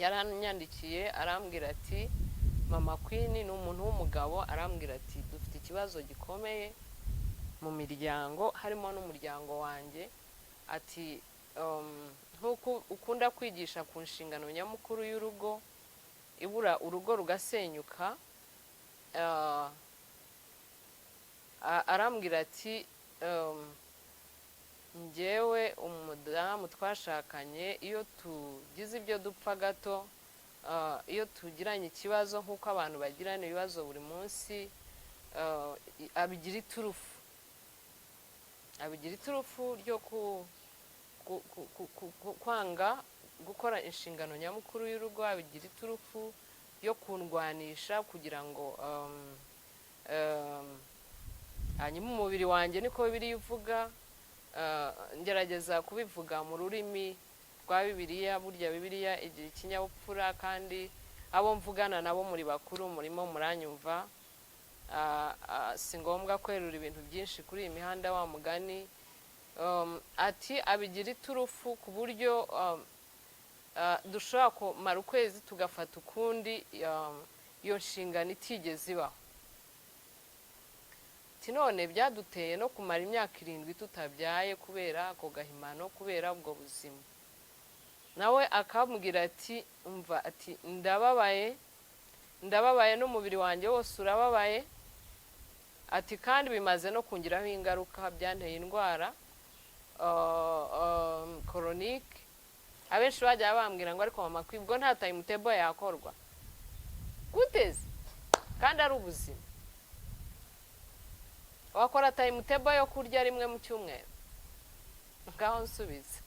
yaranyandikiye arambwira ati mama Queen ni umuntu w'umugabo, arambwira ati dufite ikibazo gikomeye mu miryango harimo n'umuryango wanjye, ati nkuko ukunda kwigisha ku nshingano nyamukuru y'urugo ibura urugo rugasenyuka, arambwira ati njyewe umudamu twashakanye iyo tugize ibyo dupfa gato, iyo tugiranye ikibazo nk'uko abantu bagirana ibibazo buri munsi, abigira iturufu ryo kwanga gukora inshingano nyamukuru y'urugo, abigira iturufu yo kundwanisha kugira ngo hanyuma umubiri wanjye niko Bibiliya ivuga, ngerageza kubivuga mu rurimi rwa Bibiliya, burya Bibiliya igira ikinyabupfura kandi abo mvugana nabo muri bakuru murimo muranyumva, si ngombwa kwerura ibintu byinshi kuri iyi mihanda wa mugani. Ati abigira iturufu ku buryo dushobora kumara ukwezi tugafata ukundi iyo nshingano itigeze ibaho. None byaduteye no kumara imyaka 7 tutabyaye kubera ako gahimano, kubera ubwo buzima. Nawe akambwira ati umva, ati ndababaye n'umubiri wanjye wose urababaye, ati kandi bimaze no kungiraho ingaruka, byanteye indwara chronique. Abenshi bajya bambwira ngo ariko mama kwibwo nta timetable yakorwa guteze kandi ari ubuzima, wakora timetable yo kurya rimwe mu cyumweru? Ngaho nsubiza.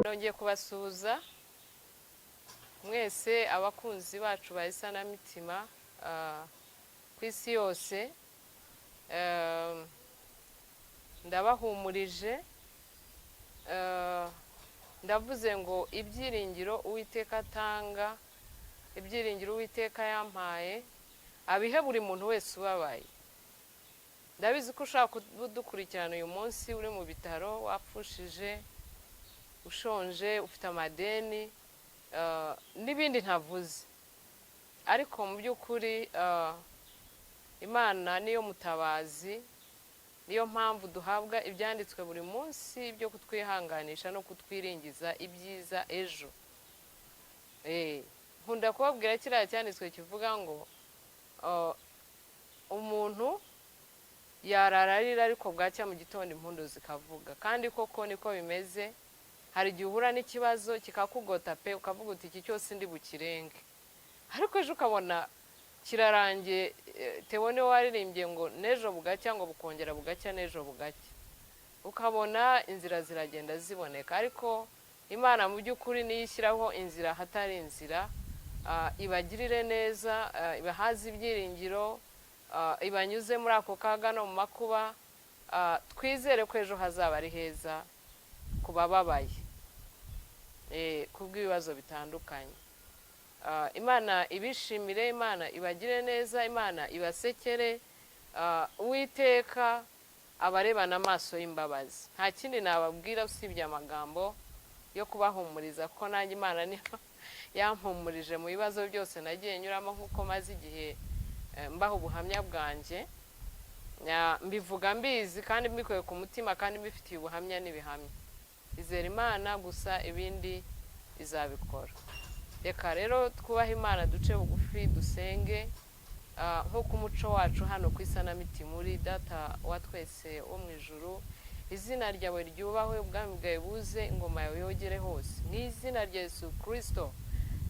Nongeye kubasuhuza mwese abakunzi bacu ba Isanamitima ku isi yose, ndabahumurije, ndavuze ngo ibyiringiro Uwiteka atanga, ibyiringiro Uwiteka yampaye abihe buri muntu wese ubabaye. Ndabizi ko ushaka kudukurikirana uyu munsi uri mu bitaro, wapfushije, ushonje, ufite amadeni n'ibindi ntavuze, ariko mu by'ukuri Imana niyo mutabazi, niyo mpamvu duhabwa ibyanditswe buri munsi byo kutwihanganisha no kutwiringiza ibyiza ejo. Nkunda kubabwira kiriya cyanditswe kivuga ngo umuntu yarararira ariko bwacya mu gitondo impundu zikavuga, kandi koko niko bimeze. Hari igihe uhura n'ikibazo kikakugota pe, ukavuga uti iki cyose ndi bukirenge, ariko ejo ukabona kirarangiye. Tebone waririmbye ngo nejo bugacya, ngo bukongera bugacya nejo bugacya, ukabona inzira ziragenda ziboneka. Ariko Imana mu by'ukuri niyo ishyiraho inzira hatari inzira, ibagirire neza, ibahaze ibyiringiro, ibanyuze muri ako kaga no mu makuba. Twizere ko ejo hazaba ari heza ku bababaye kubw'ibibazo bitandukanye. Imana ibishimire, Imana ibagire neza, Imana ibasekere. Uwiteka abarebana amaso y'imbabazi. Nta kindi nababwira usibye amagambo yo kubahumuriza ko nanjye Imana niyo yampumurije mu bibazo byose nagiye nyuramo, nk'uko maze igihe mbaho ubuhamya bwanjye, mbivuga mbizi kandi mbikuye ku mutima kandi mbifitiye ubuhamya n'ibihamya. Izera Imana gusa, ibindi izabikora. Reka rero twubahe Imana, duce bugufi, dusenge nk'uko umuco wacu hano ku Isanamitima uri. Data wa twese wo mu ijuru, izina ryawe ryubahwe, ubwami bwawe buze, ingoma yawe yogere hose. Mu izina rya Yesu Kristo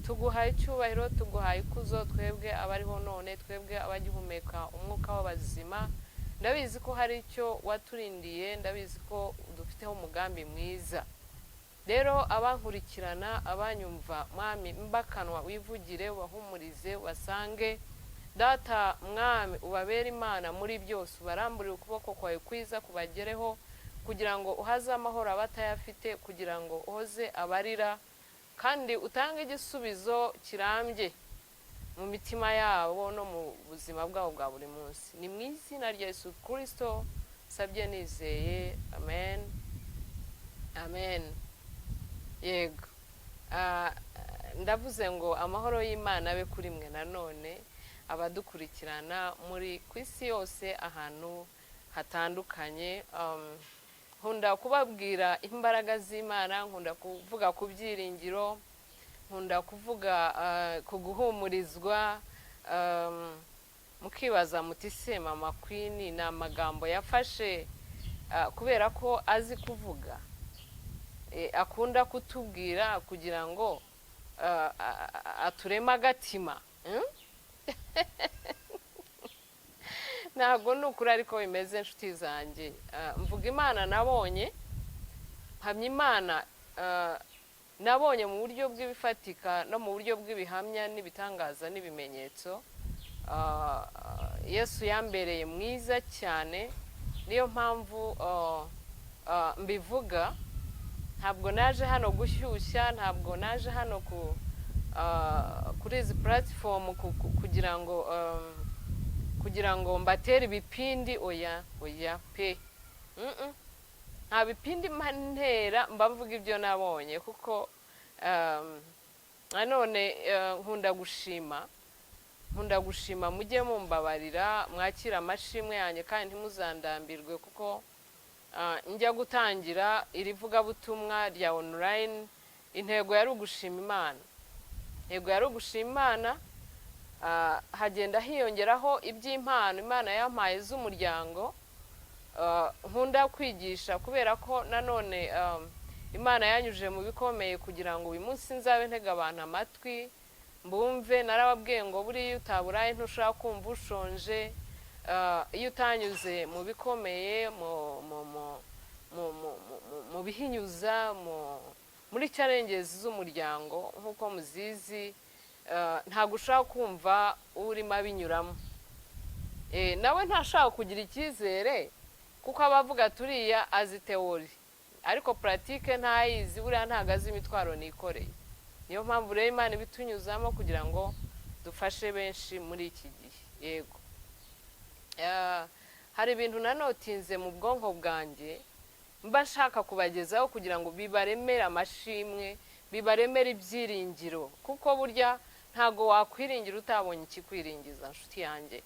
tuguhaye icyubahiro, tuguhaye ikuzo, twebwe abariho none, twebwe abagihumeka umwuka w'abazima. Ndabizi ko hari icyo waturindiye, ndabizi ko dufiteho umugambi mwiza. Rero abankurikirana, abanyumva, Mwami mbakanwa wivugire, ubahumurize, wasange Data Mwami, ubabere Imana muri byose, ubaramburire ukuboko kwawe kwiza kubagereho, kugira ngo uhaze amahoro abatayafite, kugira ngo uhoze abarira, kandi utange igisubizo kirambye mu mitima yabo no mu buzima bwabo bwa buri munsi. Ni mu izina rya Yesu Kristo mbisabye nizeye, amen amen. Yego. Ndavuze ngo amahoro y'Imana abe kuri mwe nanone abadukurikirana muri ku isi yose ahantu hatandukanye. Nkunda kubabwira imbaraga z'Imana, nkunda kuvuga ku byiringiro, nkunda kuvuga ku guhumurizwa. Mukibaza muti se Mama Queen ni amagambo yafashe kubera ko azi kuvuga, akunda kutubwira kugira ngo aturema agatima. Ntabwo ni ukuri ariko bimeze inshuti zanjye. Mvuga Imana nabonye, mpamya Imana nabonye mu buryo bw'ibifatika no mu buryo bw'ibihamya n'ibitangaza n'ibimenyetso. Yesu yambereye mwiza cyane, niyo mpamvu mbivuga. Ntabwo naje hano gushyushya, ntabwo naje hano kuri izi platform kugira ngo mbatere ibipindi. Oya pe, nta bipindi ntera, mbavuga ibyo nabonye kuko nanone nkunda gushima, mujye mumbabarira, mwakira amashimwe yanjye kandi ntimuzandambirwe kuko njya gutangira iri vugabutumwa rya online, intego yari ugushima Imana. Intego yari ugushima Imana, hagenda hiyongeraho iby'impano Imana yampaye z'umuryango. Nkunda kwigisha kubera ko nanone Imana yanyujije mu bikomeye kugira ngo uyu munsi nzabe ntega abantu amatwi mbumve. Narababwiye ngo buriya utaburaye ntushaka kumva ushonje. Iyo utanyuze mu bikomeye, mu bihinyuza, muri challenges z'umuryango nk'uko muzizi, ntabwo ushaka kumva urimo abinyuramo. Nawe ntashaka kugira icyizere kuko abavuga turiya azi teori ariko pratique ntayizi, buriya ntabwo azi imitwaro nikoreye. Niyo mpamvu rero Imana ibitunyuzamo kugira ngo dufashe benshi muri iki gihe. Yego. Hari ibintu nanotinze mu bwonko bwanjye mba nshaka kubagezaho kugira ngo bibaremere amashimwe, bibaremere ibyiringiro, kuko burya ntago wakwiringira utabonye ikikwiringiza nshuti yanjye.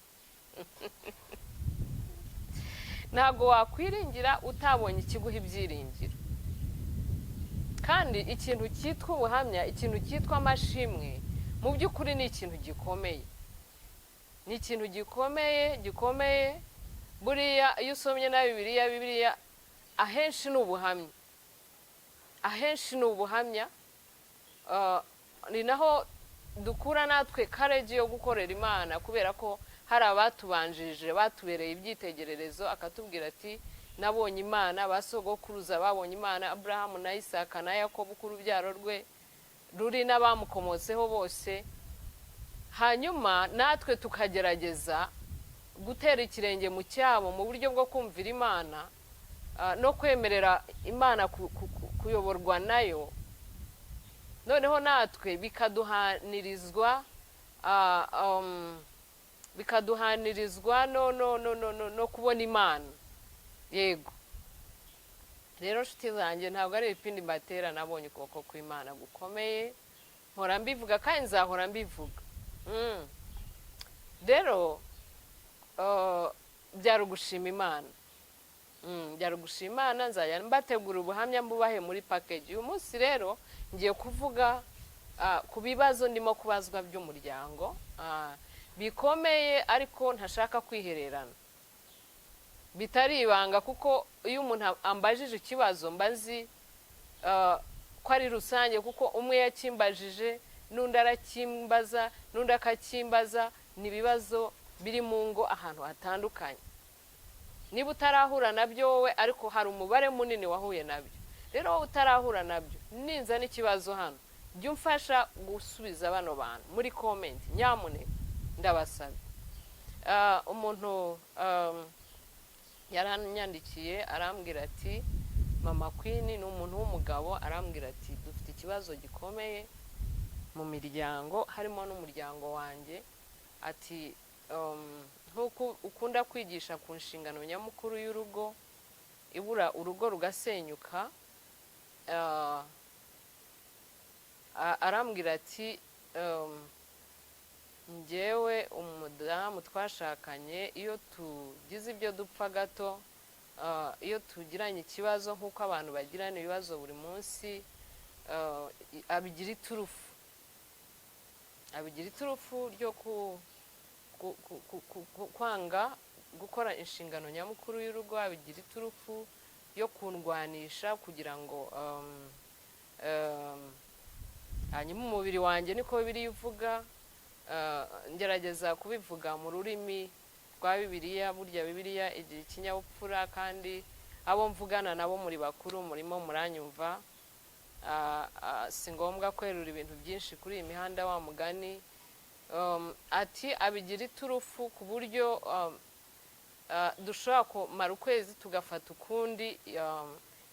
Ntago wakwiringira utabonye ikiguha ibyiringiro. Kandi ikintu cyitwa ubuhamya, ikintu cyitwa amashimwe, mu by'ukuri ni ikintu gikomeye. Ni ikintu gikomeye. Buriya iyo usomye na Bibiliya ahenshi ni ubuhamya. Ahenshi ni ubuhamya. Ni naho dukura natwe courage yo gukorera Imana, kubera ko hari abatubanjije batubereye ibyitegererezo, akatubwira ati nabonye Imana, basogokuruza babonye Imana, Abrahamu na Isaka na Yakobo ku rubyaro rwe ruri n'abamukomotseho bose. Hanyuma natwe tukagerageza gutera ikirenge mu cyabo mu buryo bwo kumvira Imana no kwemerera Imana kuyoborwa nayo. Noneho natwe bikaduhanirizwa no kubona Imana. Yego. Rero nshuti zanjye ntabwo ari ibipindi mbatera, nabonye ukuboko kw'Imana gukomeye, mpora mbivuga kandi nzahora mbivuga. Rero byari ugushima Imana. Byari ugushima Imana. Nzajya mbategura ubuhamya mbubahe muri package. Uyu munsi rero ngiye kuvuga ku bibazo ndimo kubazwa by'umuryango bikomeye, ariko ntashaka kwihererana, bitari ibanga, kuko iyo umuntu ambajije ikibazo mbazi ko ari rusange, kuko umwe yakimbajije n'undi arakimbaza n'undi akakimbaza. Ni ibibazo biri mu ngo ahantu hatandukanye. Niba utarahura nabyo wowe, ariko hari umubare munini wahuye nabyo. Rero wowe utarahura nabyo, ninza n'ikibazo hano, jya umfasha gusubiza bano bantu muri comment, nyamuneka ndabasaba. Umuntu yaranyandikiye arambwira ati Mama Queen, ni umuntu w'umugabo, arambwira ati dufite ikibazo gikomeye mu miryango, harimo n'umuryango wanjye. Ati nkuko ukunda kwigisha ku nshingano nyamukuru y'urugo, ibura urugo rugasenyuka. Arambwira ati njyewe umudamu twashakanye iyo tugize ibyo dupfa gato, iyo tugiranye ikibazo nk'uko abantu bagirana ibibazo buri munsi, abigira iturufu ryo kwanga gukora inshingano nyamukuru y'urugo, abigira iturufu yo kundwanisha kugira ngo hanyuma umubiri wanjye niko Bibiliya ivuga. Ngerageza kubivuga mu rurimi rwa Bibiliya. Burya Bibiliya igira ikinyabupfura, kandi abo mvugana nabo muri bakuru murimo muranyumva. Si ngombwa kwerura ibintu byinshi kuri iyi mihanda wa mugani. Ati abigira iturufu ku buryo dushobora kumara ukwezi tugafata ukundi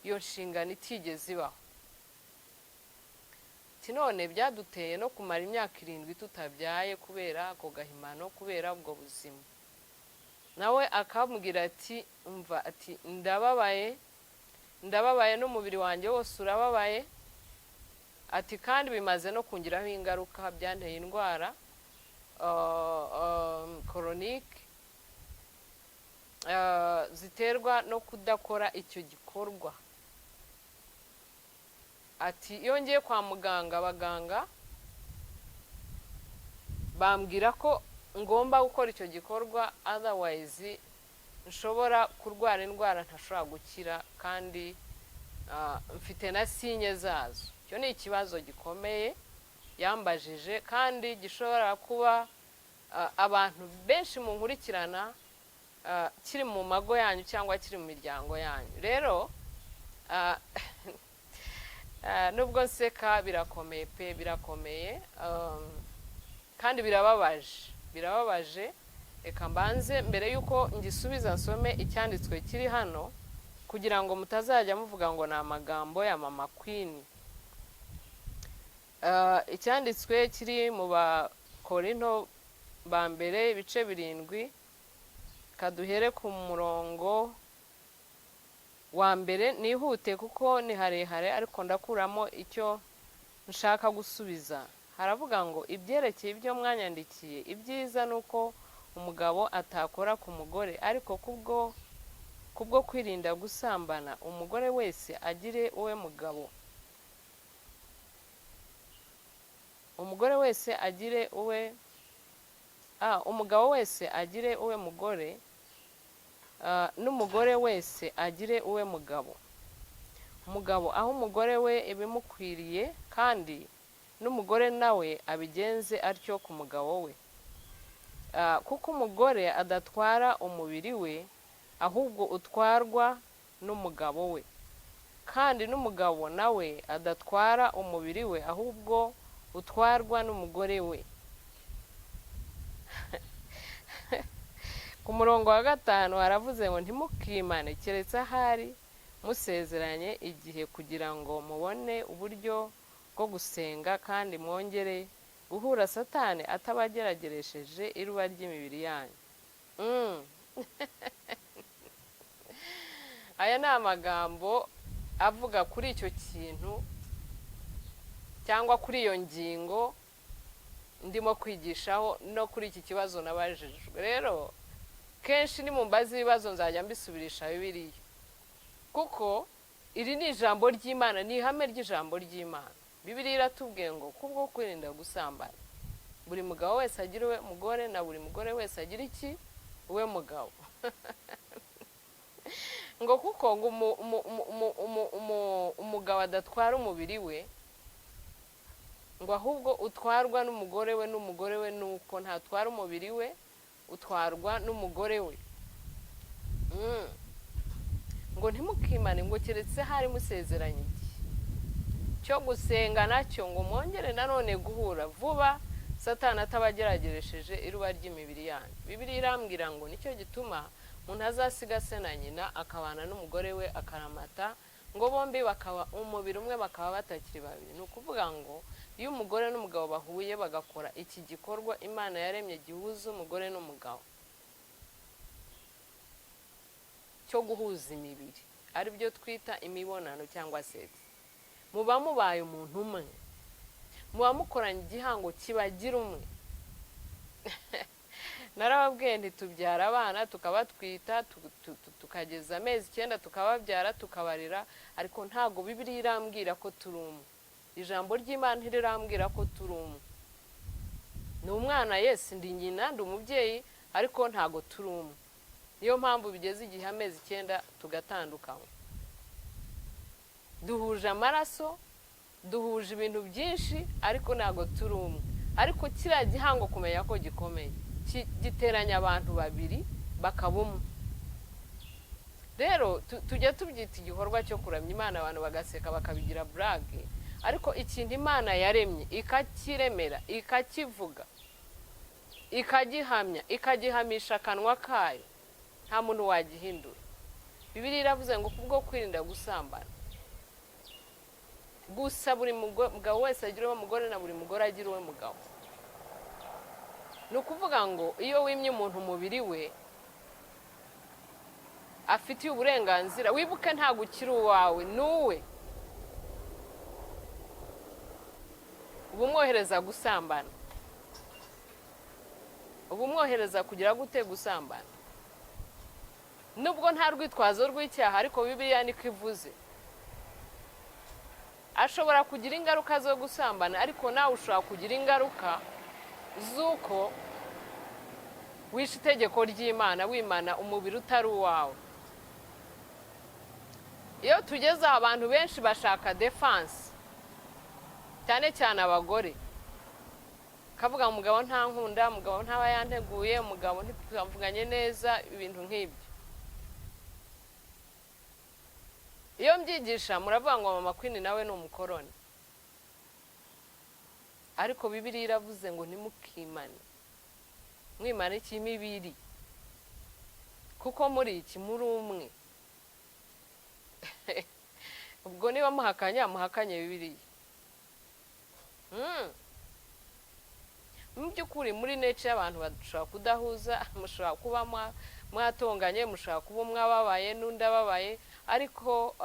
iyo nshingano itigeze ibaho. None byaduteye no kumara imyaka 7 tutabyaye kubera ako gahimano, kubera ubwo buzima. Nawe akambwira ati umva, ati ndababaye n'umubiri wanjye wose urababaye, ati kandi bimaze no kungiraho ingaruka, byanteye indwara chronique ziterwa no kudakora icyo gikorwa. Ati iyo ngiye kwa muganga, abaganga bambwira ko ngomba gukora icyo gikorwa, otherwise nshobora kurwara indwara ntashobora gukira, kandi mfite na sinye zazo. Icyo ni ikibazo gikomeye yambajije, kandi gishobora kuba abantu benshi mu nkurikirana kiri mu mago yanyu cyangwa kiri mu miryango yanyu. Rero nubwo nseka birakomeye pe, birakomeye, kandi birababaje. Reka mbanze mbere yuko ngisubiza nsome icyanditswe kiri hano, kugira ngo mutazajya muvuga ngo ni amagambo ya Mama Queen. Icyanditswe kiri mu Bakorinto ba mbere ibice 7, kaduhere ku murongo wa mbere. Nihute kuko ni harehare, ariko ndakuramo icyo nshaka gusubiza. Haravuga ngo ibyerekeye ibyo mwanyandikiye, ibyiza nuko umugabo atakora ku mugore, ariko kubwo kwirinda gusambana, umugore wese agire uwe mugabo, umugabo wese agire uwe mugore, n'umugore wese agire uwe mugabo. Umugabo aho umugore we ibimukwiriye, kandi n'umugore nawe abigenze atyo ku mugabo we. Kuko umugore adatwara umubiri we, ahubwo utwarwa n'umugabo we, kandi n'umugabo nawe adatwara umubiri we, ahubwo utwarwa n'umugore we. Ku murongo wa 5 haravuze ngo ntimukimane keretse ahari musezeranye igihe, kugira ngo mubone uburyo bwo gusenga, kandi mwongere guhura Satani atabagerageresheje iruba ry'imibiri yanyu. Aya ni amagambo avuga kuri icyo kintu cyangwa kuri iyo ngingo ndimo kwigishaho, no kuri iki kibazo nabajijwe. Rero kenshi nimumbaza ibibazo nzajya mbisubirisha Bibiliya, kuko iri ni ijambo ry'Imana, ni ihame ry'ijambo ry'Imana. Bibiliya iratubwiye ngo kubwo kwirinda gusambana, buri mugabo wese agira uwe mugore, na buri mugore wese agira iki? Uwe mugabo. Ngo kuko ngo umugabo adatwara umubiri we, ngo ahubwo utwarwa n'umugore we, n'umugore we nuko ntatwara umubiri we, utwarwa n'umugore we. Ngo ntimukimane ngo keretse hari musezeranye igihe cyo gusenga, nacyo ngo mwongere nanone guhura vuba Satani atabagerageresheje iruba ry'imibiri yanyu. Bibiliya irambwira ngo nicyo gituma umuntu azasiga se na nyina akabana n'umugore we akaramata, ngo bombi bakaba umubiri umwe, bakaba batakiri babiri. Ni ukuvuga ngo iyo umugore n'umugabo bahuye bagakora iki gikorwa Imana yaremye gihuza umugore n'umugabo, cyo guhuza imibiri, ari byo twita imibonano cyangwa sex, muba mubaye umuntu umwe, muba mukoranye igihango kibagira umwe. Narababwiye nti tubyara abana tukabatwita tukageza amezi 9 tukababyara tukabarira, ariko ntago Bibiliya irambwira ko turi umwe, ijambo ry'Imana ntirirambwira ko turi umwe. Ni umwana, yes ndi nyina ndi umubyeyi, ariko ntago turi umwe. Niyo mpamvu bigeze igihe amezi 9 tugatandukanywa. Duhuje amaraso, duhuje ibintu byinshi, ariko ntago turi umwe. Ariko kiriya gihango kumenya ko gikomeye, giteranya abantu babiri bakaba umwe. Rero tujya tubyita igikorwa cyo kuramya Imana, abantu bagaseka bakabigira brage, ariko ikintu Imana yaremye ikakiremera, ikakivuga, ikagihamya, ikagihamisha akanwa kayo, nta muntu wagihindura. Bibiliya iravuze ngo kubwo kwirinda gusambana, gusa buri mugabo wese agira uwo mugore na buri mugore agira uwe mugabo. Ni ukuvuga ngo iyo wimye umuntu umubiri we afitiye uburenganzira, wibuke ntabwo ukiri uwawe, nuwe. Ubu umwohereza gusambana, ubu umwohereza kugira gute gusambana. Nubwo nta rwitwazo rw'icyaha, ariko Bibiliya niko ivuze. Ashobora kugira ingaruka zo gusambana, ariko nawe ushobora kugira ingaruka z'uko wishe itegeko ry'Imana, wimana umubiri utari uwawe. Iyo tugeze abantu benshi bashaka defense, cyane cyane abagore, kavuga umugabo nta nkunda, umugabo ntaba yanteguye, umugabo ntituvuganye neza, ibintu nk'ibyo. Iyo mbyigisha muravuga ngo Mama Queen nawe ni umukoroni, ariko Bibiliya iravuze ngo ntimukimane, mwimane ikimibiri, kuko muri iki muri umwe. Ubwo niba muhakanye Bibiliya. Mu by'ukuri muri nature y'abantu bashobora kudahuza, mushobora kuba mwatonganye, mushobora kuba mwababaye n'undi ababaye, ariko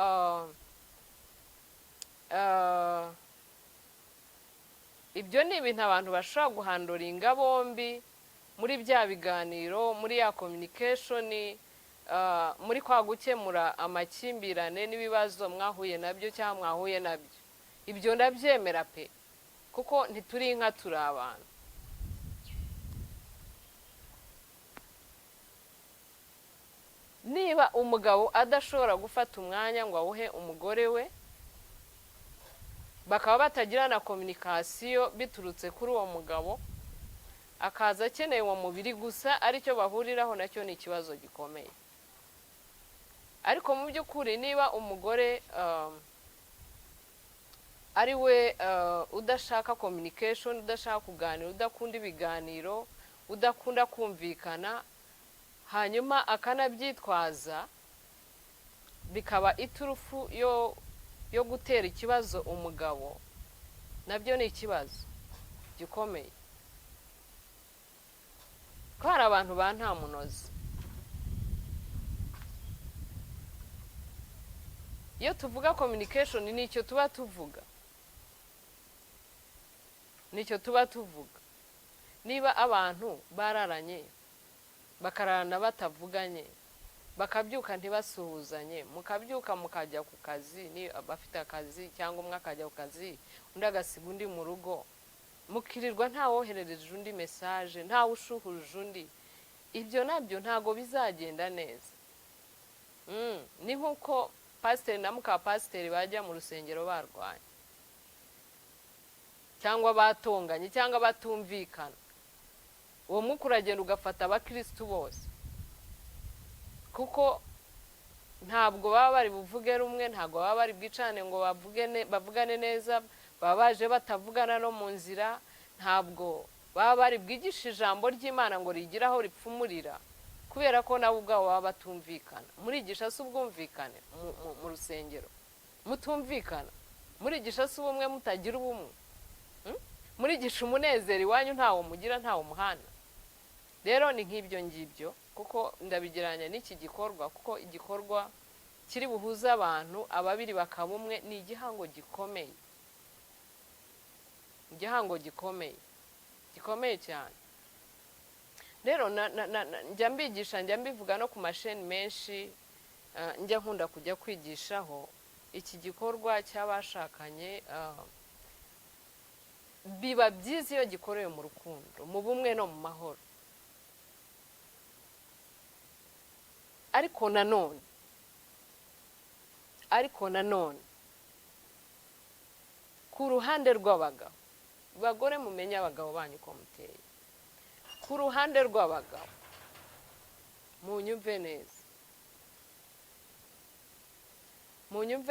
ibyo ni ibintu abantu bashobora guhandoringa bombi muri bya biganiro, muri ya communication, muri kwa gukemura amakimbirane n'ibibazo mwahuye nabyo cyangwa mwahuye nabyo. Ibyo ndabyemera pe, kuko ntituri inka, turi abantu. Niba umugabo adashobora gufata umwanya ngo awuhe umugore we, bakaba batagira na communication biturutse kuri uwo mugabo, akaza akeneye uwo mubiri gusa aricyo bahuriraho, nacyo ni ikibazo gikomeye. Ariko mu by'ukuri niba umugore ari we udashaka communication, udashaka kuganira, udakunda ibiganiro, udakunda kumvikana, hanyuma akanabyitwaza, bikaba iturufu yo gutera ikibazo umugabo, nabyo ni ikibazo gikomeye. Ko hari abantu ba nta munozi. Iyo tuvuga communication nicyo tuba tuvuga, nicyo tuba tuvuga. Niba abantu bararanye bakararana batavuganye, bakabyuka ntibasuhuzanye, mukabyuka mukajya ku kazi, ni abafite akazi cyangwa umwe akajya ku kazi undi agasiga undi mu rugo, mukirirwa nta woherereje undi message, nta ushuhuje undi, ibyo nabyo ntago bizagenda neza. Ni nkuko pasiteri na muka pasiteri bajya mu rusengero barwanye, cyangwa batonganye, cyangwa batumvikana, uwo mwuka uragenda ugafata abakristo bose, kuko ntabwo baba bari buvuge rumwe, ntabwo baba bari bwicane ngo bavugane neza, baba baje batavugana no mu nzira, ntabwo baba bari bwigisha ijambo ry'Imana ngo rigiraho ripfumurira, kubera ko nabo ubwabo baba batumvikana. Murigisha se ubwumvikane mu rusengero? Mutumvikana? Murigisha se ubumwe mutagira ubumwe? Murigisha umunezero iwanyu ntawo mugira, ntawo muhana? Rero ni nk'ibyo ngibyo, kuko ndabigiranya n'iki gikorwa, kuko igikorwa kiri buhuza abantu ababiri bakaba umwe, ni igihango gikomeye, igihango gikomeye cyane. Rero njya mbigisha, njya mbivuga no ku masheni menshi, njya nkunda kujya kwigishaho iki gikorwa cy'abashakanye. Biba byiza iyo gikorewe mu rukundo, mu bumwe no mu mahoro. ariko nanone ku ruhande rw'abagabo, bagore mumenye abagabo banyu ko muteye, ku ruhande rw'abagabo munyumve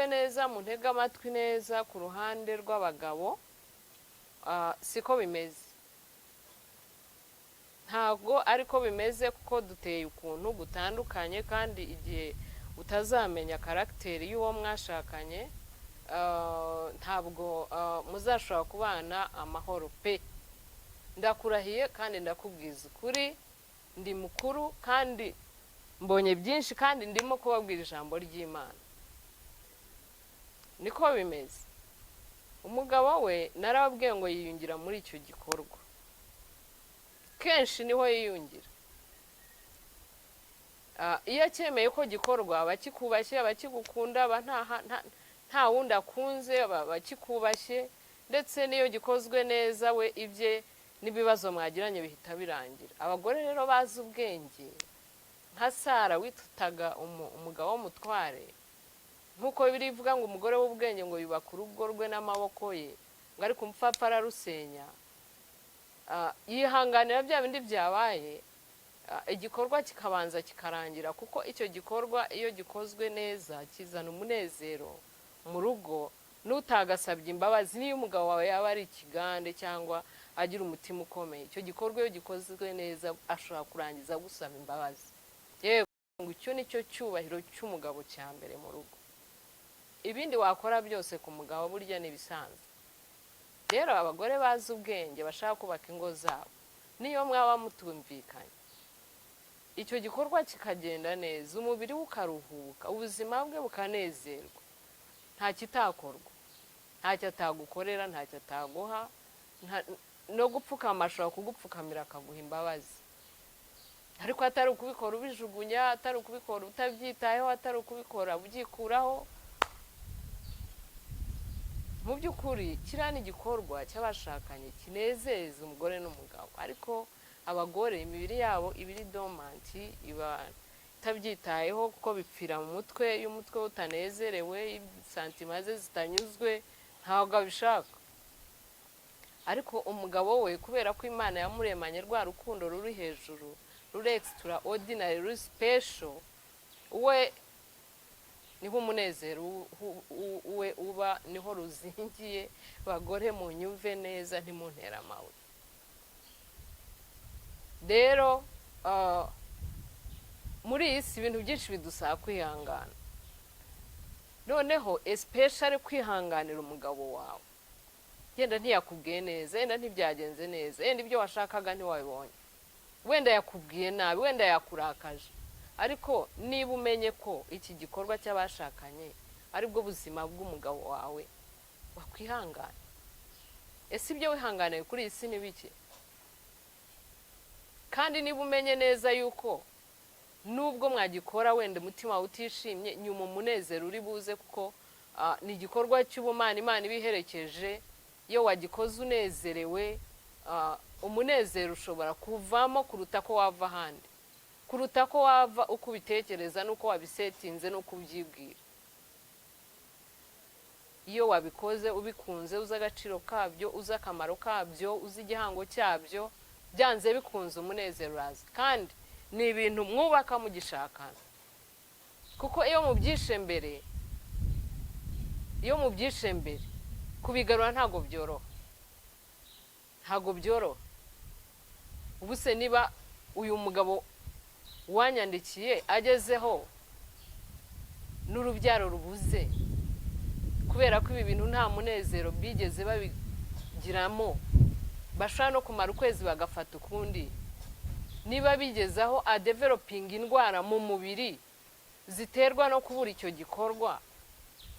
neza, muntege amatwi neza. Ku ruhande rw'abagabo siko bimeze, ntabwo ariko bimeze, kuko duteye ukuntu gutandukanye, kandi igihe utazamenya karagiteri y'uwo mwashakanye ntabwo muzashobora kubana amahoro pe. Ndakurahiye kandi ndakubwiza ukuri, ndi mukuru kandi mbonye byinshi, kandi ndimo kubabwira ijambo ry'Imana. Niko bimeze. Umugabo we narababwiye ngo yiyungira muri icyo gikorwa, kenshi niho yiyungira. Iyo acyemeye ko gikorwa, abakikubashye, abakigukunda, nta wundi akunze, abakikubashye, ndetse n'iyo gikozwe neza we ibye n'ibibazo mwagiranye bihita birangira. Abagore rero bazi ubwenge, nka Sara witutaga umugabo w'umutware, nk'uko birivuga ngo umugore w'ubwenge ngo yubaka urugo rwe n'amaboko ye, ngo ariko umupfapfa ararusenya. Yihanganira bya bindi byabaye, igikorwa kikabanza kikarangira, kuko icyo gikorwa iyo gikozwe neza kizana umunezero mu rugo. N'utagasabye imbabazi, niyo umugabo wawe yaba ari ikigande cyangwa agira umutima ukomeye, icyo gikorwa iyo gikozwe neza ashobora kurangiza gusaba imbabazi. Yewe ngo icyo ni cyo cyubahiro cy'umugabo cya mbere mu rugo. Ibindi wakora byose ku mugabo burya n'ibisanzwe. Rero abagore bazi ubwenge bashaka kubaka ingo zabo, niyo mwaba mutumvikanye, icyo gikorwa kikagenda neza, umubiri we ukaruhuka, ubuzima bwe bukanezerwa, nta kitakorwa, ntacyo atagukorera, ntacyo ataguha, no gupfukama ashobora kugupfukamira akaguha imbabazi. Ariko atari ukubikora ubijugunya, atari ukubikora utabyitayeho, atari ukubikora ubyikuraho. Mu by'ukuri kiriya ni igikorwa cy'abashakanye kinezeza umugore n'umugabo, ariko abagore imibiri yabo ibiri domanti, iba itabyitayeho, kuko bipfira mu mutwe. Iyo umutwe utanezerewe, santima ze zitanyuzwe, ntabwo abishaka. Ariko umugabo we, kubera ko Imana yamuremanye rwa rukundo ruri hejuru, ruri extraordinary, ruri special, we niho umunezero we uba, niho ruzingiye. Bagore munyumve neza, ntimuntera amabuye. Rero muri iyi si ibintu byinshi bidusaba kwihangana, noneho especially kwihanganira umugabo wawe. Yenda ntiyakubwiye neza, yenda ntibyagenze neza, yenda ibyo washakaga ntiwabibonye, wenda yakubwiye nabi, wenda yakurakaje, ariko niba umenye ko iki gikorwa cy'abashakanye aribwo buzima bw'umugabo wawe, wakwihangana. Ese ibyo wihanganiye kuri iyi si ni bike? Kandi niba umenye neza yuko nubwo mwagikora wenda umutima wawe utishimye, nyuma umunezero uri buze, kuko ni igikorwa cy'ubumana Imana ibiherekeje. Iyo wagikoze unezerewe, umunezero ushobora kuvamo kuruta ko wava ahandi, kuruta ko wava uko ubitekereza n'uko wabisetinze n'uko ubyibwira. Iyo wabikoze ubikunze, uzi agaciro kabyo, uzi akamaro kabyo, uzi igihango cyabyo, byanze bikunze umunezero uraza. Kandi ni ibintu mwubaka mugishakana, kuko iyo mubyishe mbere kubigarura ntabwo byoroha. Ubu se niba uyu mugabo wanyandikiye agezeho n'urubyaro rubuze, kubera ko ibi bintu nta munezero bigeze babigiramo, bashobora no kumara ukwezi bagafata ukundi, niba bigezaho adevelopinga indwara mu mubiri, ziterwa no kubura icyo gikorwa,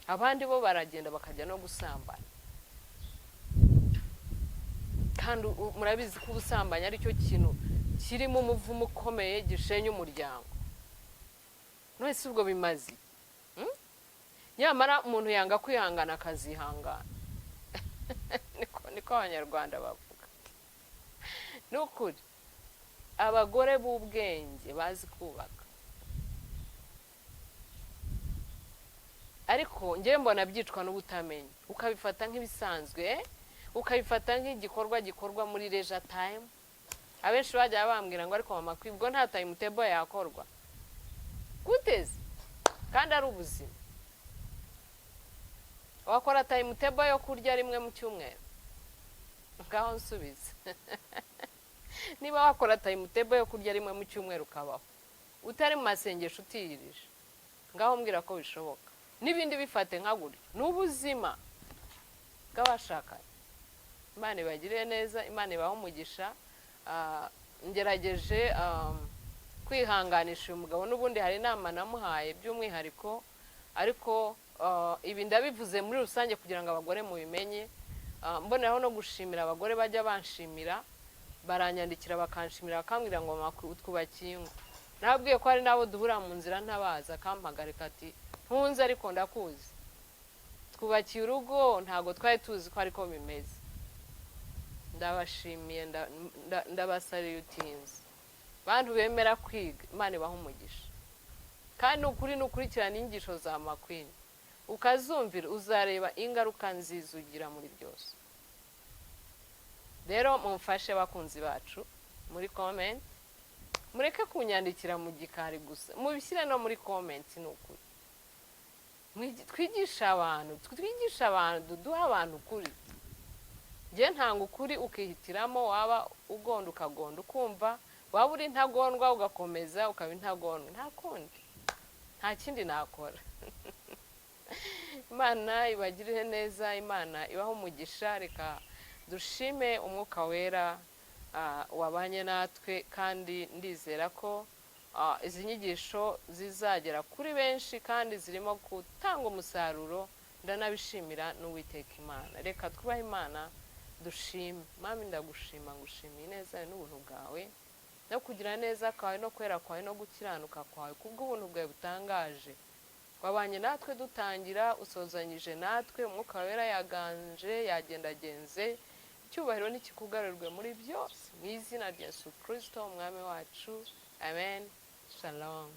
abandi bo baragenda bakajya no gusambana. Kandi murabizi ko ubusambanyi ari cyo kintu kirimo umuvumo ukomeye gishenya umuryango. None si ubwo bimazi? Nyamara umuntu yanga kwihangana akazihangana. niko abanyarwanda bavuga. Nukuri abagore b'ubwenge bazi kubaka, ariko njye mbona byicwa n'ubutamenya, ukabifata nk'ibisanzwe, ukabifata nk'igikorwa gikorwa muri leisure time. Abenshi bajya bambwira ngo ariko mama kwibwo nta time table yakorwa guteze kandi ari ubuzima. Wakora time table yo kurya rimwe mu cyumweru? Ngaho nsubiza. Niba wakora time table yo kurya rimwe mu cyumweru ukabaho utari mu masengesho utiyirije, ngaho mbwira ko bishoboka. N'ibindi bifate nka gutyo, n'ubuzima bw'abashakanye. Imana ibagirire neza, Imana ibaho umugisha. Ngerageje kwihanganisha uyu mugabo, n'ubundi hari inama namuhaye by'umwihariko, ariko ibi ndabivuze muri rusange kugira ngo abagore mubimenye. Mboneraho no gushimira abagore bajya banshimira, baranyandikira bakanshimira bakambwira ngo twubakiye ingo. Nababwiye ko hari nabo duhura mu nzira ntabaza, akampagarika ati ntunze ariko ndakuzi, twubakiye urugo ntago twari tuzi ko ariko bimeze. Ndabashimiye, ndabasariye utinze. Bantu bemera kwiga, Imana ibaho umugisha. Kandi ukuri n'ukurikirana inyigisho za Makwini, ukazumvira, uzareba ingaruka nziza ugira muri byose. Rero mumfashe bakunzi bacu muri comment, mureke kunyandikira mu gikari gusa, mubishyire no muri comment. N'ukuri twigisha abantu, duha abantu ukuri. Njye ntanga ukuri ukihitiramo, waba ugonda ukagonda, ukumva waba uri ntagondwa ugakomeza ukaba intagondwa. Nta kundi, nta kindi nakora. Imana ibagirire neza, Imana ibaho umugisha. Reka dushime umwuka wera wabanye natwe, kandi ndizera ko izi nyigisho zizagera kuri benshi kandi zirimo gutanga umusaruro. Ndanabishimira n'Uwiteka Imana. Reka twubahe Imana dushime. Mami ndagushima, ngushimiye neza n'ubuntu bwawe, no kugira neza kwawe, no kwera kwawe, no gukiranuka kwawe, kubw'ubuntu bwawe butangaje. Wabanye natwe dutangira, usozanyije natwe, umwuka wera yaganje, yagendagenze. Icyubahiro nikikugarurwe muri byose, mu izina rya Yesu Kristo umwami wacu. Amen. Shalom.